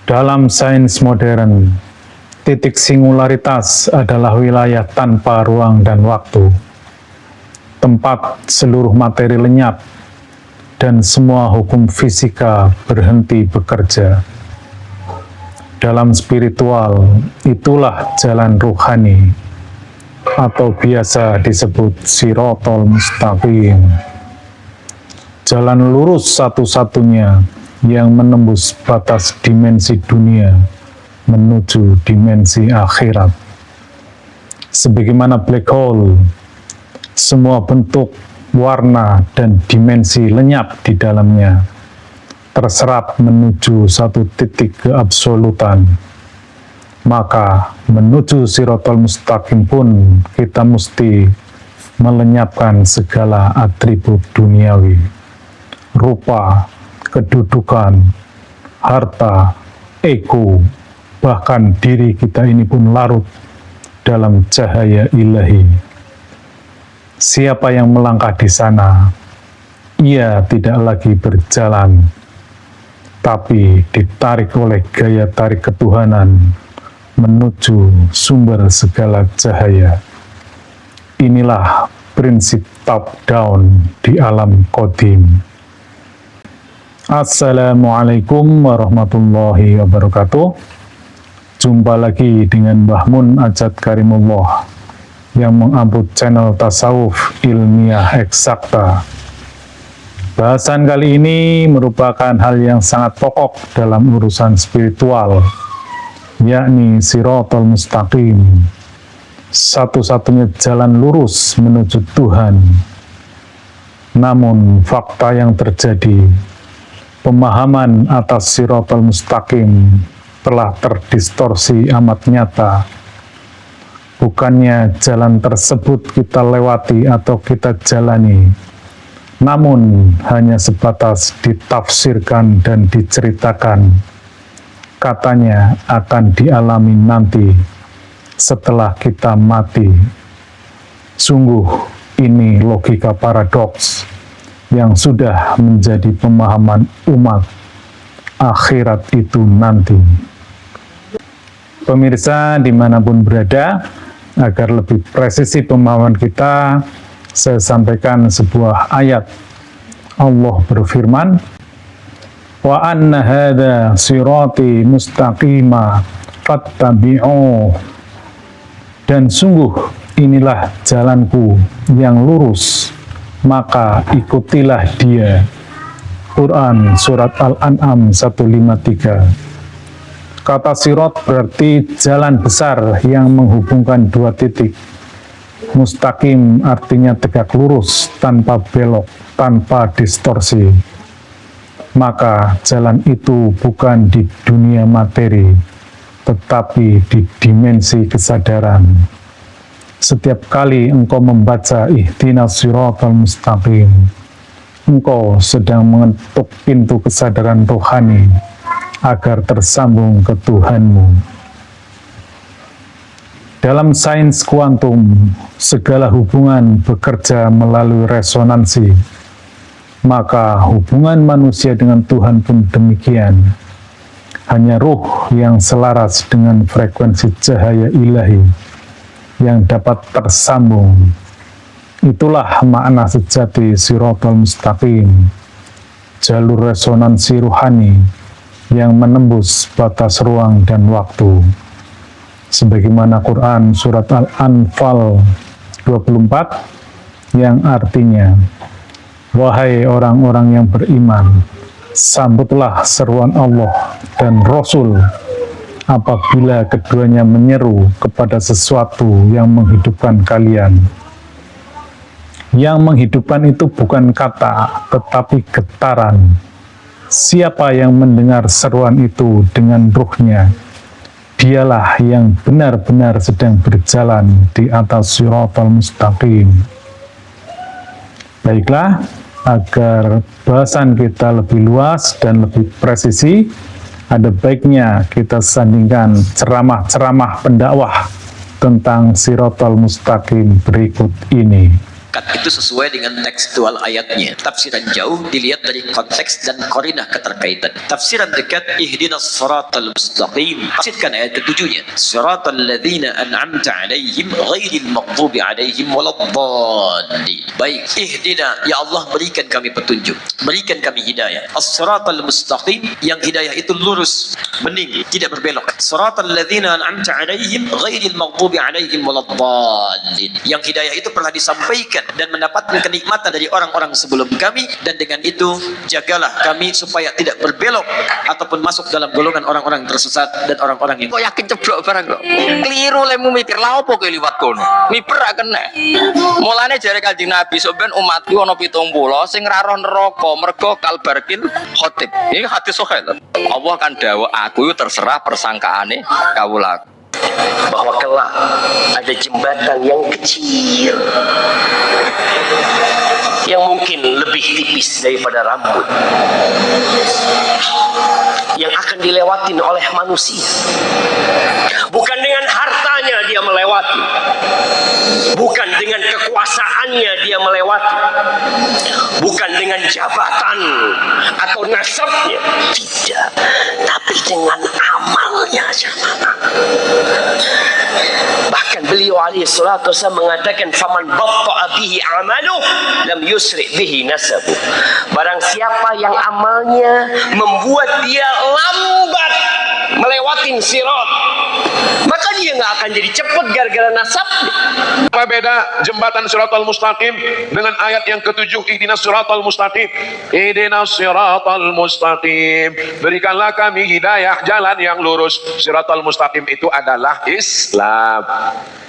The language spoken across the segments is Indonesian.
Dalam sains modern, titik singularitas adalah wilayah tanpa ruang dan waktu, tempat seluruh materi lenyap dan semua hukum fisika berhenti bekerja. Dalam spiritual, itulah jalan ruhani, atau biasa disebut Shiratal Mustaqim. Jalan lurus satu-satunya yang menembus batas dimensi dunia menuju dimensi akhirat. Sebagaimana black hole, semua bentuk, warna, dan dimensi lenyap di dalamnya, terserap menuju satu titik keabsolutan. Maka menuju Shiratal Mustaqim pun kita mesti melenyapkan segala atribut duniawi, rupa, kedudukan, harta, ego, bahkan diri kita ini pun larut dalam cahaya ilahi. Siapa yang melangkah di sana, ia tidak lagi berjalan, tapi ditarik oleh gaya tarik ketuhanan menuju sumber segala cahaya. Inilah prinsip top down di alam qadim. Assalamualaikum warahmatullahi wabarakatuh. Jumpa lagi dengan Mbah Mun Ajat Karimullah yang mengupload channel Tasawuf Ilmiah Eksakta. Bahasan kali ini merupakan hal yang sangat pokok dalam urusan spiritual, yakni Shiratal Mustaqim, satu-satunya jalan lurus menuju Tuhan. Namun fakta yang terjadi, pemahaman atas Shiratal Mustaqim telah terdistorsi amat nyata. Bukannya jalan tersebut kita lewati atau kita jalani, namun hanya sebatas ditafsirkan dan diceritakan. Katanya akan dialami nanti setelah kita mati. Sungguh ini logika paradoks yang sudah menjadi pemahaman umat akhirat itu nanti. Pemirsa dimanapun berada, agar lebih presisi pemahaman kita, saya sampaikan sebuah ayat. Allah berfirman, wa anna hadza sirati mustaqima fattabi'uh, dan sungguh inilah jalanku yang lurus, maka ikutilah dia. Quran Surat Al-An'am 153. Kata sirat berarti jalan besar yang menghubungkan dua titik. Mustaqim artinya tegak lurus, tanpa belok, tanpa distorsi. Maka jalan itu bukan di dunia materi, tetapi di dimensi kesadaran. Setiap kali engkau membaca ihdinas siratal mustaqim, engkau sedang mengetuk pintu kesadaran rohani agar tersambung ke Tuhanmu. Dalam sains kuantum, segala hubungan bekerja melalui resonansi. Maka hubungan manusia dengan Tuhan pun demikian. Hanya ruh yang selaras dengan frekuensi cahaya ilahi yang dapat tersambung. Itulah makna sejati Shiratal Mustaqim, jalur resonansi ruhani yang menembus batas ruang dan waktu. Sebagaimana Quran Surat Al-Anfal 24 yang artinya, wahai orang-orang yang beriman, sambutlah seruan Allah dan Rasul apabila keduanya menyeru kepada sesuatu yang menghidupkan kalian. Yang menghidupkan itu bukan kata, tetapi getaran. Siapa yang mendengar seruan itu dengan ruhnya, dialah yang benar-benar sedang berjalan di atas Shiratal Mustaqim. Baiklah, agar bahasan kita lebih luas dan lebih presisi, ada baiknya kita sandingkan ceramah-ceramah pendakwah tentang Shiratal Mustaqim berikut ini. hakikat itu sesuai dengan tekstual ayatnya. Tafsiran jauh dilihat dari konteks dan korinah keterkaitan. Tafsiran dekat, ihdinas siratal mustaqim. Tafsirkan ayat ketujuhnya, siratal ladzina an'amta alaihim ghairil maghdubi alaihim waladdallin. Baik, ihdina, ya Allah berikan kami petunjuk, berikan kami hidayah. As-siratal mustaqim, yang hidayah itu lurus, bening, tidak berbelok. Siratal ladzina an'amta alaihim ghairil maghdubi alaihim waladdallin. Yang hidayah itu pernah disampaikan dan mendapatkan kenikmatan dari orang-orang sebelum kami, dan dengan itu jagalah kami supaya tidak berbelok ataupun masuk dalam golongan orang-orang tersesat dan orang-orang yang kok yakin ceblok barang kok keliru lemu mikir lha opo kowe liwat kono miper ra kena. Mulane jare Kanjeng Nabi sampeyan umatku ana 70 sing ra roh neraka mergo kalbarkin khotib. Ini hadis sahih lho. Allah kan dawuh aku terserah persangkaane kawula, bahwa kelak ada jembatan yang kecil yang mungkin lebih tipis daripada rambut yang akan dilewatin oleh manusia. Bukan dengan hartanya dia melewati, bukan dengan kekuasaannya dia melewati, bukan dengan jabatan atau nasabnya, tidak, tapi dengan amalnya jamaah. Bahkan beliau alaihi salatu wasallam mengatakan, faman batta'a bihi amaluh lam yusri bihi nasabu. Barang siapa yang amalnya membuat dia lambat melewatin sirat, maka dia nggak akan jadi cepat gara-gara nasabnya. Apa beda jembatan siratal mustaqim dengan ayat yang ketujuh, ihdinas siratal mustaqim, ihdinas siratal mustaqim, berikanlah kami hidayah jalan yang lurus. Siratal mustaqim itu adalah Islam.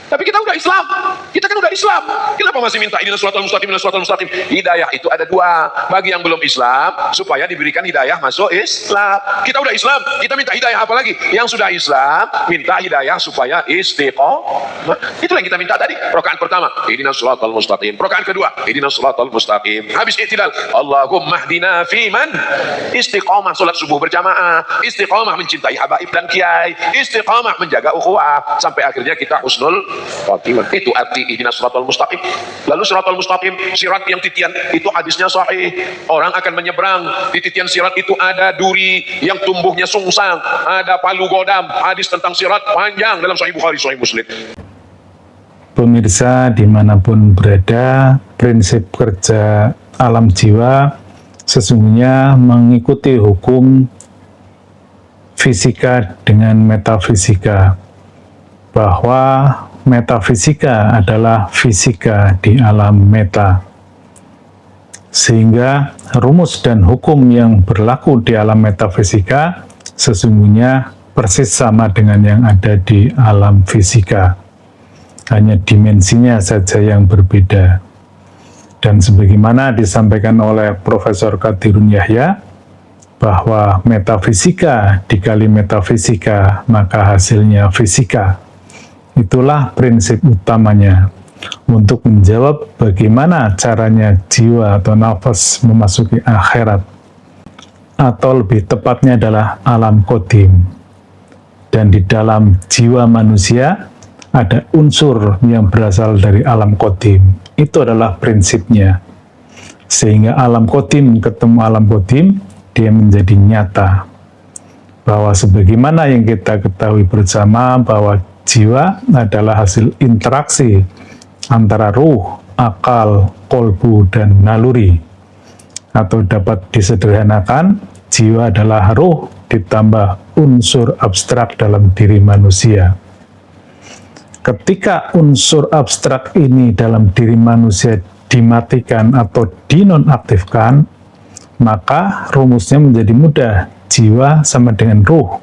Tapi kita udah Islam, kita kan udah Islam, kenapa masih minta ihdinas siratal mustaqim, ihdinas siratal mustaqim? Hidayah itu ada dua, bagi yang belum Islam supaya diberikan hidayah masuk Islam. Kita udah Islam, kita minta hidayah apa lagi? Yang sudah Islam minta hidayah supaya istiqomah. Itulah yang kita minta tadi. Rakaat pertama, ihdinas siratal mustaqim. Rakaat kedua, ihdinas siratal mustaqim. Habis i'tidal, Allahumma hdina fiman. Istiqomah salat subuh berjamaah, istiqomah mencintai habaib dan kiai, istiqomah menjaga ukhuwah sampai akhirnya kita husnul khotimah. Itu arti ihdinas siratal mustaqim. Lalu siratal mustaqim, sirat yang titian, itu hadisnya sahih. Orang akan menyeberang di titian sirat itu ada duri yang tumbuhnya sungsang, ada palu godam. Hadis tentang sirat panjang dalam Sahih Bukhari, Sahih Muslim. Pemirsa dimanapun berada, prinsip kerja alam jiwa sesungguhnya mengikuti hukum fisika dengan metafisika, bahwa metafisika adalah fisika di alam meta, sehingga rumus dan hukum yang berlaku di alam metafisika sesungguhnya persis sama dengan yang ada di alam fisika, hanya dimensinya saja yang berbeda. Dan sebagaimana disampaikan oleh Profesor Qadirun Yahya, bahwa metafisika dikali metafisika maka hasilnya fisika. Itulah prinsip utamanya untuk menjawab bagaimana caranya jiwa atau nafas memasuki akhirat, atau lebih tepatnya adalah alam qadim. Dan di dalam jiwa manusia ada unsur yang berasal dari alam qadim. Itu adalah prinsipnya. Sehingga alam qadim ketemu alam qadim, dia menjadi nyata. Bahwa sebagaimana yang kita ketahui bersama bahwa jiwa adalah hasil interaksi antara ruh, akal, kolbu, dan naluri. Atau dapat disederhanakan, jiwa adalah ruh ditambah unsur abstrak dalam diri manusia. Ketika unsur abstrak ini dalam diri manusia dimatikan atau dinonaktifkan, maka rumusnya menjadi mudah, jiwa sama dengan ruh.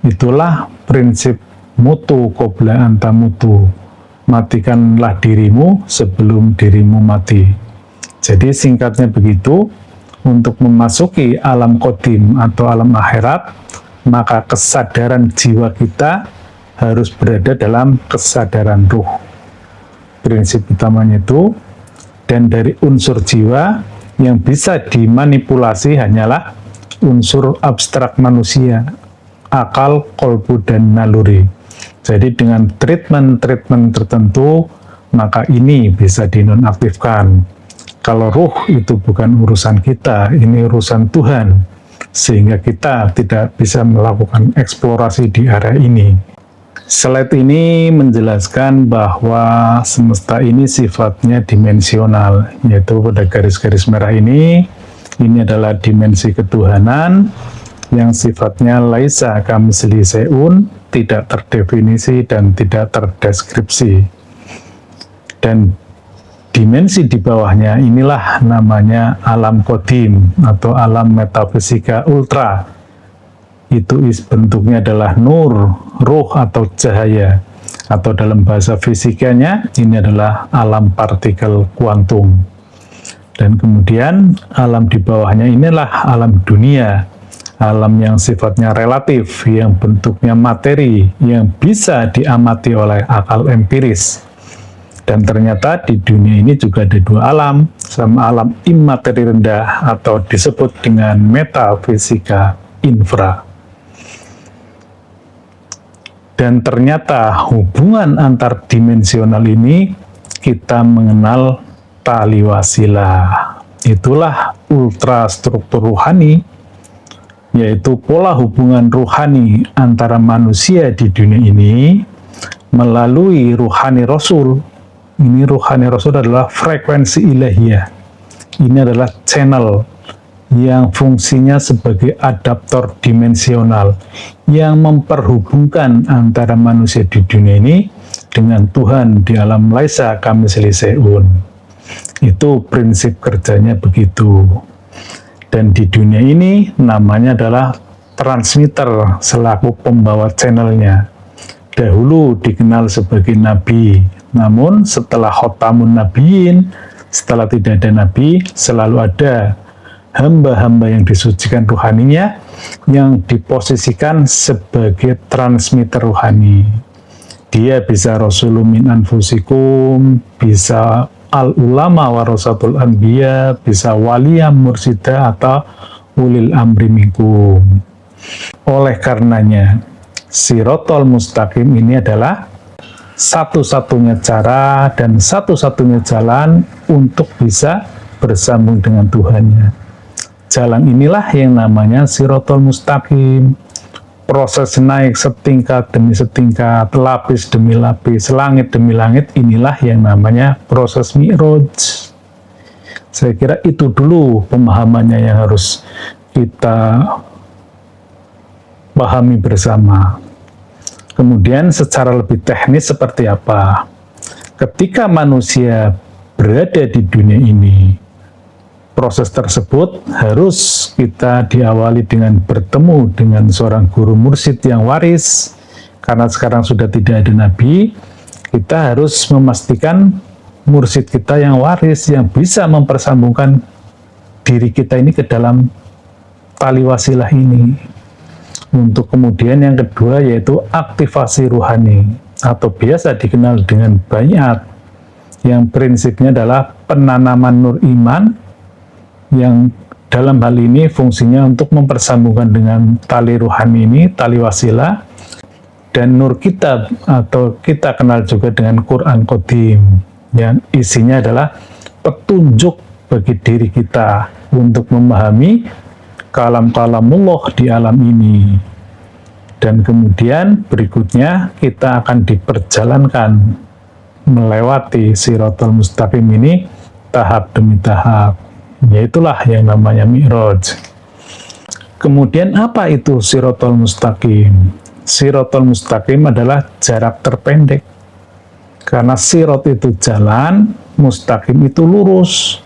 Itulah prinsip mutu qabla anta mutu, matikanlah dirimu sebelum dirimu mati. Jadi singkatnya begitu, untuk memasuki alam qadim atau alam akhirat, maka kesadaran jiwa kita harus berada dalam kesadaran ruh. Prinsip utamanya itu, dan dari unsur jiwa yang bisa dimanipulasi hanyalah unsur abstrak manusia, akal, kolbu, dan naluri. Jadi dengan treatment tertentu, maka ini bisa dinonaktifkan. Kalau ruh itu bukan urusan kita, ini urusan Tuhan, sehingga kita tidak bisa melakukan eksplorasi di area ini. Slide ini menjelaskan bahwa semesta ini sifatnya dimensional, yaitu pada garis-garis merah ini adalah dimensi ketuhanan yang sifatnya laisa kamitslihi syai'un, tidak terdefinisi dan tidak terdeskripsi. Dan dimensi di bawahnya inilah namanya alam kodim atau alam metafisika ultra. Itu bentuknya adalah nur, ruh atau cahaya, atau dalam bahasa fisikanya ini adalah alam partikel kuantum. Dan kemudian alam di bawahnya inilah alam dunia, alam yang sifatnya relatif, yang bentuknya materi, yang bisa diamati oleh akal empiris. Dan ternyata di dunia ini juga ada dua alam, sama alam imateri rendah atau disebut dengan metafisika infra. Dan ternyata hubungan antar dimensional ini kita mengenal tali wasilah. Itulah ultrastruktur rohani, yaitu pola hubungan rohani antara manusia di dunia ini melalui ruhani Rasul. Ini ruhani Rasul adalah frekuensi ilahiyah. Ini adalah channel yang fungsinya sebagai adaptor dimensional yang memperhubungkan antara manusia di dunia ini dengan Tuhan di alam laisa kamitslihi syai'un. Itu prinsip kerjanya begitu. Dan di dunia ini namanya adalah transmitter selaku pembawa channelnya. Dahulu dikenal sebagai nabi, namun setelah khotamun nabiyyin, setelah tidak ada nabi, selalu ada hamba-hamba yang disucikan rohaninya yang diposisikan sebagai transmitter rohani. Dia bisa rasulun min anfusikum, bisa al-ulama warasatul anbiya, bisa waliyam mursida atau ulil amri minkum. Oleh karenanya, Sirotol Mustaqim ini adalah satu-satunya cara dan satu-satunya jalan untuk bisa bersambung dengan Tuhannya. Jalan inilah yang namanya Sirotol Mustaqim. Proses naik setingkat demi setingkat, lapis demi lapis, langit demi langit, inilah yang namanya proses Mi'raj. Saya kira itu dulu pemahamannya yang harus kita pahami bersama. Kemudian secara lebih teknis seperti apa? Ketika manusia berada di dunia ini, proses tersebut harus kita diawali dengan bertemu dengan seorang guru mursyid yang waris. Karena sekarang sudah tidak ada nabi, kita harus memastikan mursyid kita yang waris, yang bisa mempersambungkan diri kita ini ke dalam tali wasilah ini. Untuk kemudian yang kedua yaitu aktivasi ruhani atau biasa dikenal dengan bayat, yang prinsipnya adalah penanaman nur iman yang dalam hal ini fungsinya untuk mempersambungkan dengan tali ruhani ini, tali wasilah, dan nur kitab atau kita kenal juga dengan Quran Qadim yang isinya adalah petunjuk bagi diri kita untuk memahami kalam-kalamullah di alam ini. Dan kemudian berikutnya kita akan diperjalankan melewati Sirotol Mustaqim ini tahap demi tahap. Yaitulah yang namanya Mi'raj. Kemudian apa itu Sirotol Mustaqim? Sirotol Mustaqim adalah jarak terpendek. Karena sirot itu jalan, mustaqim itu lurus.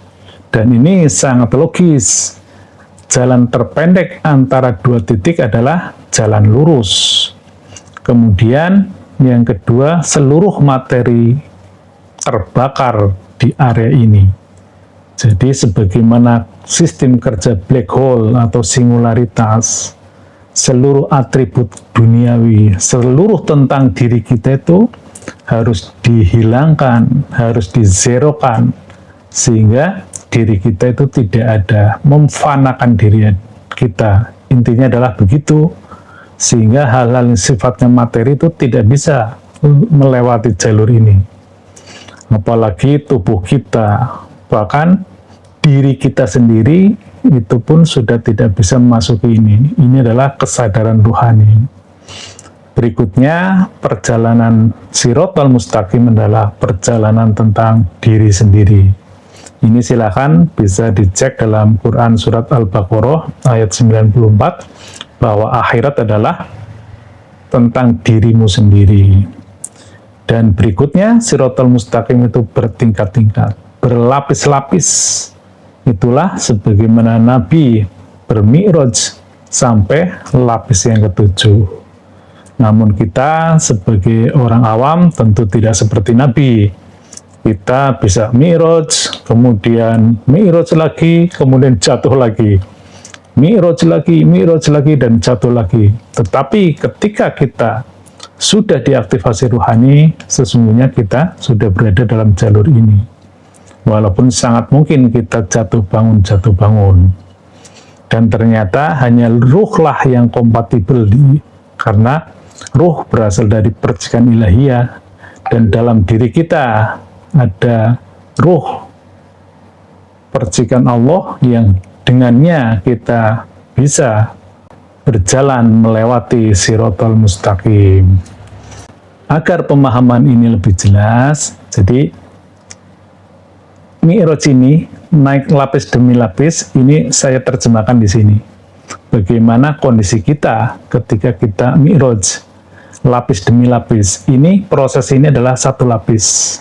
Dan ini sangat logis. Jalan terpendek antara dua titik adalah jalan lurus. Kemudian yang kedua, seluruh materi terbakar di area ini. Jadi sebagaimana sistem kerja black hole atau singularitas, seluruh atribut duniawi, seluruh tentang diri kita itu harus dihilangkan, harus dizerokan, sehingga diri kita itu tidak ada, memfanakan diri kita. Intinya adalah begitu, sehingga hal-hal yang sifatnya materi itu tidak bisa melewati jalur ini. apalagi tubuh kita, bahkan diri kita sendiri itu pun sudah tidak bisa memasuki ini. Ini adalah kesadaran ruhani. Berikutnya, perjalanan Shiratal Mustaqim adalah perjalanan tentang diri sendiri. Ini silakan bisa dicek dalam Quran Surat Al-Baqarah ayat 94, bahwa akhirat adalah tentang dirimu sendiri. Dan berikutnya, Shiratal Mustaqim itu bertingkat-tingkat, berlapis-lapis. Itulah sebagaimana Nabi bermi'raj sampai lapis yang ketujuh. Namun kita sebagai orang awam tentu tidak seperti Nabi. Kita bisa mi'raj, kemudian mi'raj lagi, kemudian jatuh lagi. Mi'raj lagi, dan jatuh lagi. Tetapi ketika kita sudah diaktifasi ruhani, sesungguhnya kita sudah berada dalam jalur ini. Walaupun sangat mungkin kita jatuh bangun. Dan ternyata hanya ruhlah yang kompatibel, karena ruh berasal dari percikan ilahiyah, dan dalam diri kita ada ruh percikan Allah yang dengannya kita bisa berjalan melewati Shiratal Mustaqim. Agar pemahaman ini lebih jelas, jadi Mi'raj ini naik lapis demi lapis, ini saya terjemahkan di sini. Bagaimana kondisi kita ketika kita mi'raj, lapis demi lapis. Ini proses ini adalah satu lapis.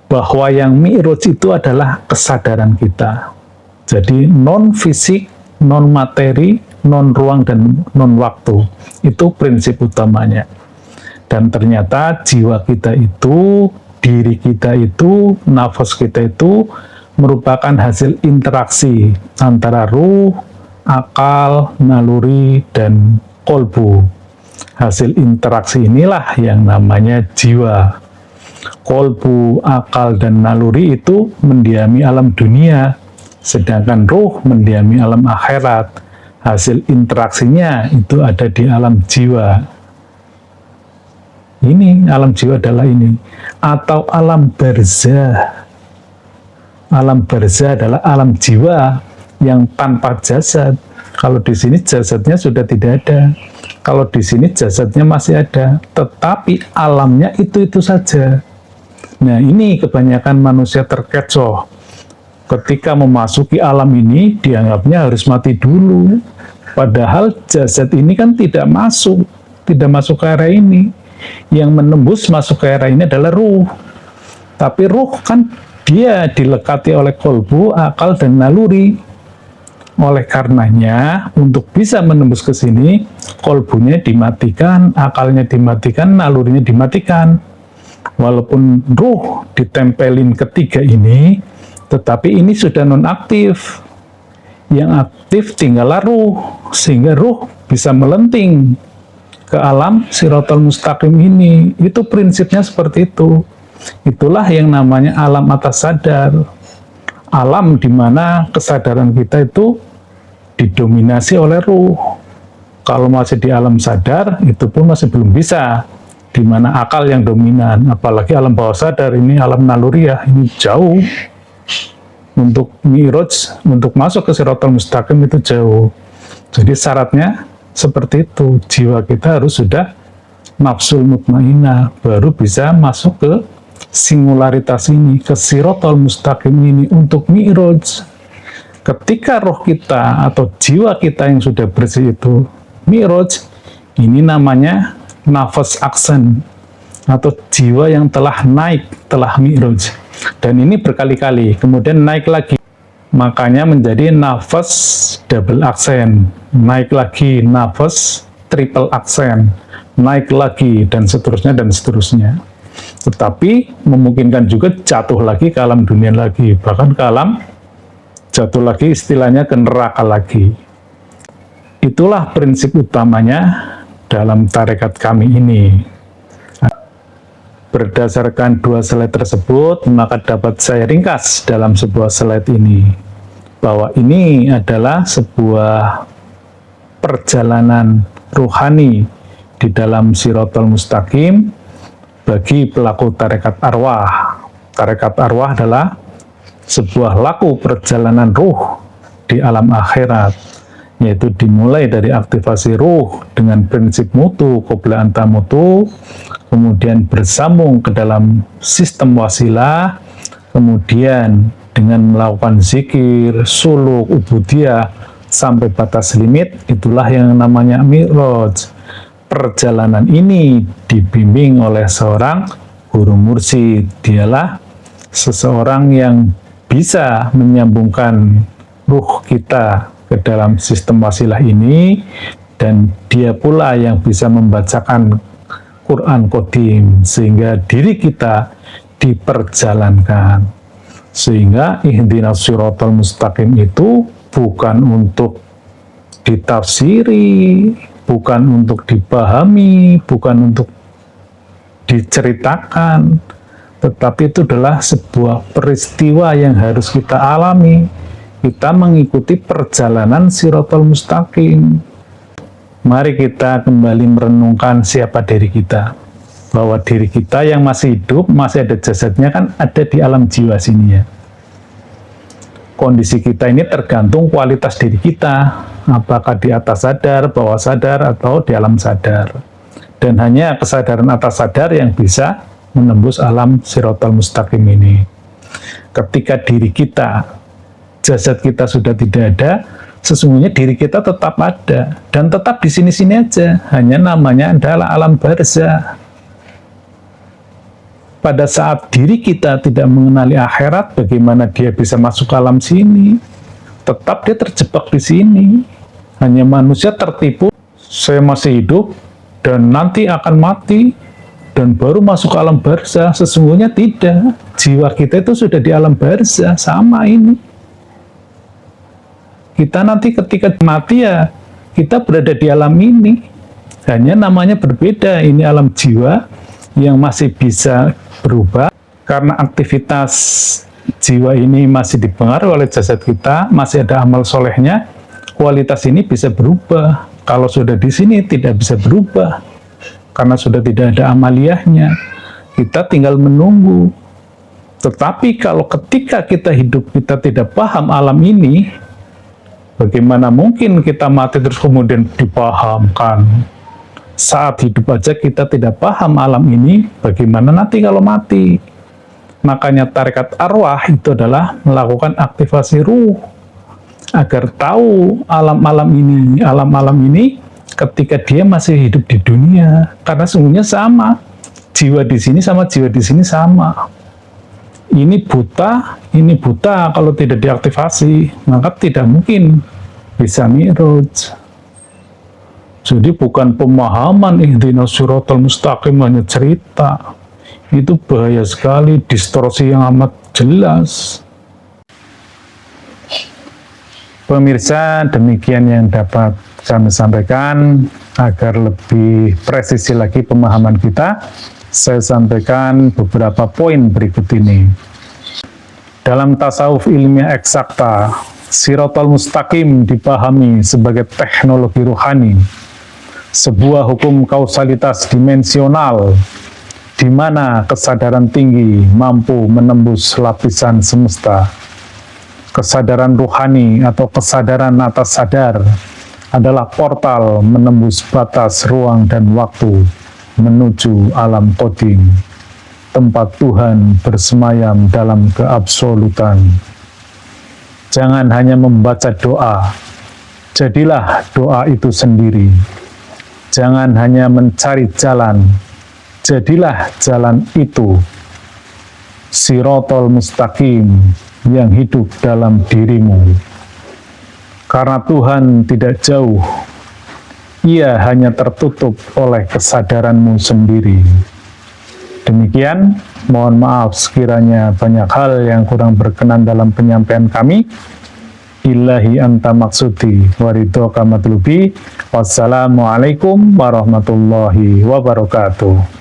Bahwa yang mi'raj itu adalah kesadaran kita. Jadi non fisik, non materi, non ruang, dan non waktu. Itu prinsip utamanya. Dan ternyata jiwa kita itu, diri kita itu, nafas kita itu merupakan hasil interaksi antara ruh, akal, naluri, dan kolbu. Hasil interaksi inilah yang namanya jiwa. Kolbu, akal, dan naluri itu mendiami alam dunia, sedangkan ruh mendiami alam akhirat. Hasil interaksinya itu ada di alam jiwa. Ini, alam jiwa adalah ini. Atau alam barzah. Alam barzah adalah alam jiwa yang tanpa jasad. Kalau di sini jasadnya sudah tidak ada. Kalau di sini jasadnya masih ada, tetapi alamnya itu saja. Nah, ini kebanyakan manusia terkecoh. Ketika memasuki alam ini, dianggapnya harus mati dulu. Padahal jasad ini kan tidak masuk ke area ini. Yang menembus masuk ke area ini adalah ruh. Tapi ruh kan dia dilekati oleh kolbu, akal, dan naluri. Oleh karenanya, untuk bisa menembus ke sini, kolbunya dimatikan, akalnya dimatikan, nalurinya dimatikan. Walaupun ruh ditempelin ketiga ini, tetapi ini sudah nonaktif. Yang aktif tinggallah ruh, sehingga ruh bisa melenting ke alam Shiratal Mustaqim ini. Itu prinsipnya seperti itu. Itulah yang namanya alam atas sadar. Alam di mana kesadaran kita itu didominasi oleh ruh. Kalau masih di alam sadar, itu pun masih belum bisa. Di mana akal yang dominan, apalagi alam bawah sadar, ini alam naluriah, ini jauh. Untuk mi'raj, untuk masuk ke Shiratal Mustaqim itu jauh. Jadi syaratnya seperti itu, jiwa kita harus sudah nafsul mutmainah, baru bisa masuk ke singularitas ini, ke Shiratal Mustaqim ini untuk mi'raj. Ketika roh kita atau jiwa kita yang sudah bersih itu mi'raj, ini namanya nafas aksan atau jiwa yang telah naik, telah mi'raj. Dan ini berkali-kali, kemudian naik lagi. Makanya menjadi nafas double aksen, naik lagi nafas triple aksen, naik lagi, dan seterusnya dan seterusnya. Tetapi memungkinkan juga jatuh lagi ke alam dunia lagi, bahkan ke alam jatuh lagi, istilahnya ke neraka lagi. Itulah prinsip utamanya dalam tarekat kami ini. Berdasarkan dua slide tersebut, maka dapat saya ringkas dalam sebuah slide ini, bahwa ini adalah sebuah perjalanan ruhani di dalam Shiratal Mustaqim bagi pelaku tarekat arwah, Tarekat arwah adalah sebuah laku perjalanan ruh di alam akhirat, yaitu dimulai dari aktivasi ruh dengan prinsip mutu, qabla anta mutu, kemudian bersambung ke dalam sistem wasilah, kemudian dengan melakukan zikir, suluk, ubudiyah, sampai batas limit, itulah yang namanya Mi'raj. Perjalanan ini dibimbing oleh seorang guru mursyid, dialah seseorang yang bisa menyambungkan ruh kita ke dalam sistem wasilah ini, dan dia pula yang bisa membacakan Quran Qadim sehingga diri kita diperjalankan. Sehingga ihdinas siratal mustaqim itu bukan untuk ditafsiri, bukan untuk dipahami, bukan untuk diceritakan, tetapi itu adalah sebuah peristiwa yang harus kita alami. Kita mengikuti perjalanan siratal mustaqim. Mari kita kembali merenungkan siapa diri kita. Bahwa diri kita yang masih hidup, masih ada jasadnya, kan ada di alam jiwa sini ya. Kondisi kita ini tergantung kualitas diri kita. Apakah di atas sadar, bawah sadar, atau di alam sadar. Dan hanya kesadaran atas sadar yang bisa menembus alam siratal mustaqim ini. Ketika diri kita, jasad kita sudah tidak ada, sesungguhnya diri kita tetap ada dan tetap di sini-sini aja. Hanya namanya adalah alam barzah. Pada saat diri kita tidak mengenali akhirat, bagaimana dia bisa masuk ke alam sini? Tetap dia terjebak di sini. Hanya manusia tertipu, saya masih hidup dan nanti akan mati, dan baru masuk ke alam barzah. Sesungguhnya tidak. Jiwa kita itu sudah di alam barzah, sama ini. Kita nanti ketika mati ya, kita berada di alam ini. Hanya namanya berbeda. Ini alam jiwa yang masih bisa berubah. Karena aktivitas jiwa ini masih dipengaruhi oleh jasad kita, masih ada amal solehnya, kualitas ini bisa berubah. Kalau sudah di sini tidak bisa berubah. Karena sudah tidak ada amaliyahnya, kita tinggal menunggu. Tetapi kalau ketika kita hidup kita tidak paham alam ini, bagaimana mungkin kita mati terus kemudian dipahamkan? Saat hidup aja kita tidak paham alam ini, bagaimana nanti kalau mati? Makanya tarekat arwah itu adalah melakukan aktivasi ruh, agar tahu alam-alam ini ketika dia masih hidup di dunia. Karena sungguhnya sama, jiwa di sini sama jiwa di sini sama. Ini buta kalau tidak diaktifasi, maka tidak mungkin bisa Mi'raj. Jadi bukan pemahaman ihdinas siratal mustaqim hanya cerita. Itu bahaya sekali, distorsi yang amat jelas. Pemirsa, demikian yang dapat kami sampaikan. Agar lebih presisi lagi pemahaman kita, saya sampaikan beberapa poin berikut ini. Dalam tasawuf ilmiah eksakta, siratal mustaqim dipahami sebagai teknologi rohani, sebuah hukum kausalitas dimensional di mana kesadaran tinggi mampu menembus lapisan semesta. Kesadaran ruhani atau kesadaran atas sadar adalah portal menembus batas ruang dan waktu menuju alam qadim, tempat Tuhan bersemayam dalam keabsolutan. Jangan hanya membaca doa, jadilah doa itu sendiri. Jangan hanya mencari jalan, jadilah jalan itu. Siratal mustaqim yang hidup dalam dirimu. Karena Tuhan tidak jauh, Ia hanya tertutup oleh kesadaranmu sendiri. Demikian, mohon maaf sekiranya banyak hal yang kurang berkenan dalam penyampaian kami. Ilahi anta maksudi waridhoka matlubi. Wassalamualaikum warahmatullahi wabarakatuh.